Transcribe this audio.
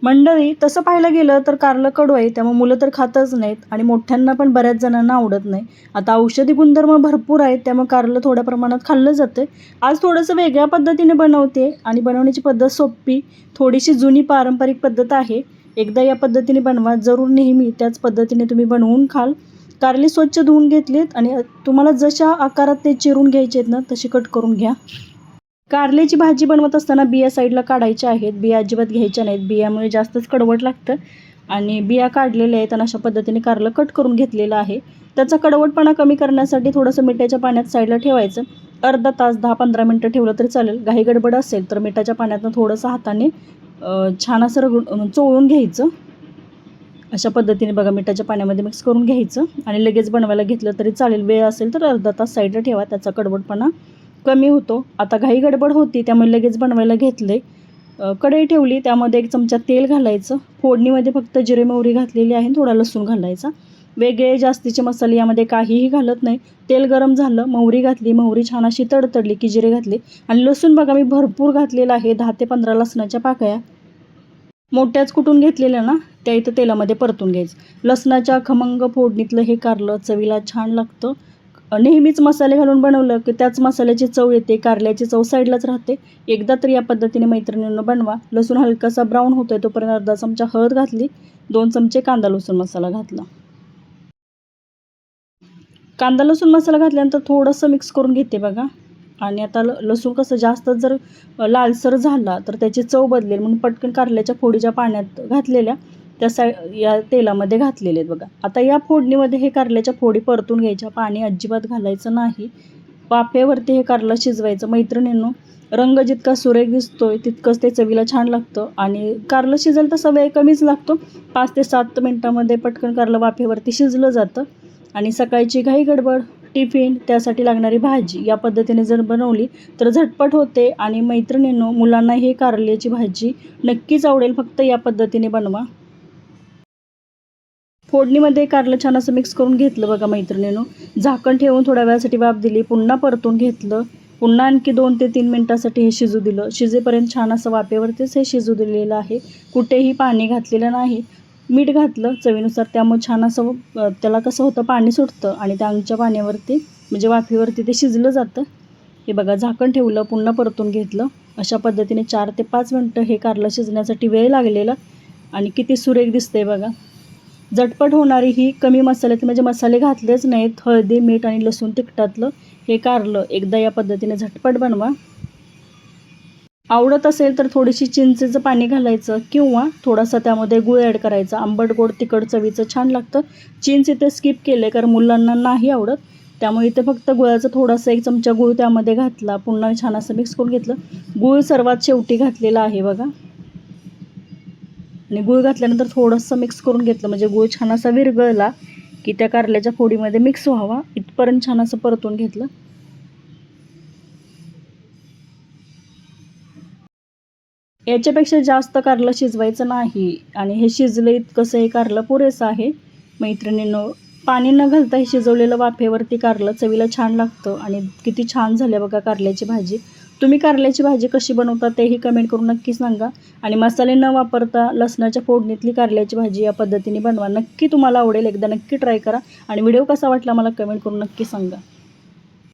मंडळी, तसं पाहायला गेलं तर कारलं कडू आहे, त्यामुळे मुलं तर खातच नाहीत आणि मोठ्यांना पण बऱ्याच जणांना आवडत नाही. आता औषधी गुणधर्म भरपूर आहेत, त्यामुळे कारलं थोड्या प्रमाणात खाल्लं जातं. आज थोडंसं वेगळ्या पद्धतीने बनवते आणि बनवण्याची पद्धत सोपी, थोडीशी जुनी पारंपरिक पद्धत आहे. एकदा या पद्धतीने बनवा, जरूर नेहमी त्याच पद्धतीने तुम्ही बनवून खाल. कारली स्वच्छ धुवून घेतलीत आणि तुम्हाला जशा आकारात ते चिरून घ्यायचे आहेत ना, तशी कट करून घ्या. कारल्याची भाजी बनवत असताना बिया साईडला काढायच्या आहेत. बिया अजिबात घ्यायच्या नाहीत, बियामुळे जास्तच कडवट लागतं. आणि बिया काढलेल्या आहेत आणि अशा पद्धतीने कारलं कट करून घेतलेलं आहे. त्याचा कडवटपणा कमी करण्यासाठी थोडंसं मिठाच्या पाण्यात साईडला ठेवायचं. अर्धा तास 10-15 मिनटं ठेवलं तरी चालेल. घाई गडबड असेल तर मिठाच्या पाण्यातनं थोडंसं हाताने छान असं चोळून घ्यायचं. अशा पद्धतीने बघा मिठाच्या पाण्यामध्ये मिक्स करून घ्यायचं आणि लगेच बनवायला घेतलं तरी चालेल. वेळ असेल तर अर्धा तास साईडला ठेवा, त्याचा कडवटपणा कमी होतो. आता घाई गडबड होती त्यामुळे लगेच बनवायला घेतले. कढई ठेवली, त्यामध्ये 1 चमचा तेल घालायचं. फोडणीमध्ये फक्त जिरे मोहरी घातलेली आहे, थोडा लसूण घालायचा. वेगळे जास्तीचे मसाले यामध्ये काहीही घालत नाही. तेल गरम झालं, मोहरी घातली. मोहरी छान अशी तडतडली की जिरे घातले आणि लसूण बघा मी भरपूर घातलेला आहे. 10 ते 15 लसणाच्या पाकळ्या मोठ्याच कुटून घेतलेल्या ना, त्या इथं तेलामध्ये परतून घ्यायचं. लसणाच्या खमंग फोडणीतलं हे कारलं चवीला छान लागतं. नेहमीच मसाले घालून बनवलं की त्याच मसाल्याची चव येते, कारल्याची चव साईडलाच राहते. एकदा तर या पद्धतीने मैत्रिणींनो बनवा. लसूण हलकासा ब्राऊन होतोय तोपर्यंत अर्धा चमचा हळद घातली, 2 चमचे कांदा लसूण मसाला घातला. कांदा लसूण मसाला घातल्यानंतर थोडंसं मिक्स करून घेते बघा. आणि आता लसूण कसं जास्त जर लालसर झाला तर त्याची चव बदलेल, म्हणून पटकन कारल्याच्या फोडीच्या पाण्यात घातलेल्या त्या या तेलामध्ये घातलेले आहेत बघा. आता या फोडणीमध्ये हे कारल्याच्या फोडी परतून घ्यायच्या. पाणी अजिबात घालायचं नाही. वाफेवरती हे कारलं शिजवायचं. मैत्रिणींनो, रंग जितका सुरेख दिसतोय तितकंच ते चवीला छान लागतं आणि कारलं शिजेल तसा वेळ कमीच लागतो. 5 ते 7 मिनटामध्ये पटकन कारलं वाफेवरती शिजलं जातं. आणि सकाळची घाई गडबड, टिफिन, त्यासाठी लागणारी भाजी या पद्धतीने जर बनवली तर झटपट होते. आणि मैत्रिणींनो, मुलांना हे कारल्याची भाजी नक्कीच आवडेल. फक्त या पद्धतीने बनवा. फोडणीमध्ये कारलं छान असं मिक्स करून घेतलं बघा मैत्रिणींनो. झाकण ठेवून थोड्या वेळासाठी वाफ दिली, पुन्हा परतून घेतलं. पुन्हा आणखी 2 ते 3 मिनटासाठी हे शिजू दिलं. शिजेपर्यंत छान असं वाफेवरतीच हे शिजू दिलेलं आहे. कुठेही पाणी घातलेलं नाही. मीठ घातलं चवीनुसार, त्यामुळे छान असं त्याला कसं होतं, पाणी सुटतं आणि त्या अंगच्या पाण्यावरती म्हणजे वाफेवरती ते शिजलं जातं. हे बघा झाकण ठेवलं, पुन्हा परतून घेतलं. अशा पद्धतीने 4 ते 5 मिनटं हे कारलं शिजण्यासाठी वेळ लागलेला आणि किती सुरेख दिसतंय बघा. झटपट होणारी ही कमी मसाल्यात, म्हणजे मसाले घातलेच नाहीत, हळदी, मीठ आणि लसूण तिखटातलं हे कारलं एकदा या पद्धतीने झटपट बनवा. आवडत असेल तर थोडीशी चिंचेचं पाणी घालायचं किंवा थोडासा त्यामध्ये गूळ ॲड करायचा. आंबट गोड तिखट चवीचं छान लागतं. चिंच इथे स्किप केले कारण मुलांना नाही आवडत, त्यामुळे इथे फक्त गुळाचा थोडासा 1 चमचा गूळ त्यामध्ये घातला. पुन्हा छान असं मिक्स करून घेतलं. गूळ सर्वात शेवटी घातलेला आहे बघा. आणि गूळ घातल्यानंतर थोडंसं मिक्स करून घेतलं, म्हणजे गूळ छान असा विरघळला की त्या कारल्याच्या फोडीमध्ये मिक्स व्हावा इथपर्यंत छान असं परतून घेतलं. याच्यापेक्षा जास्त कारलं शिजवायचं नाही आणि हे शिजलं इतकंसं हे कारलं पुरेसं आहे. मैत्रिणींनो, पाणी न घालता हे शिजवलेलं वाफेवरती कारलं चवीला छान लागतं. आणि किती छान झाल्या बघा कारल्याची भाजी. तुम्ही कारल्याची भाजी कशी बनवता तेही कमेंट करून नक्की सांगा. आणि मसाले न वापरता लसणाच्या फोडणीतली कारल्याची भाजी या पद्धतीने बनवा. नक्की तुम्हाला आवडेल. एकदा नक्की ट्राय करा आणि व्हिडिओ कसा वाटला मला कमेंट करून नक्की सांगा.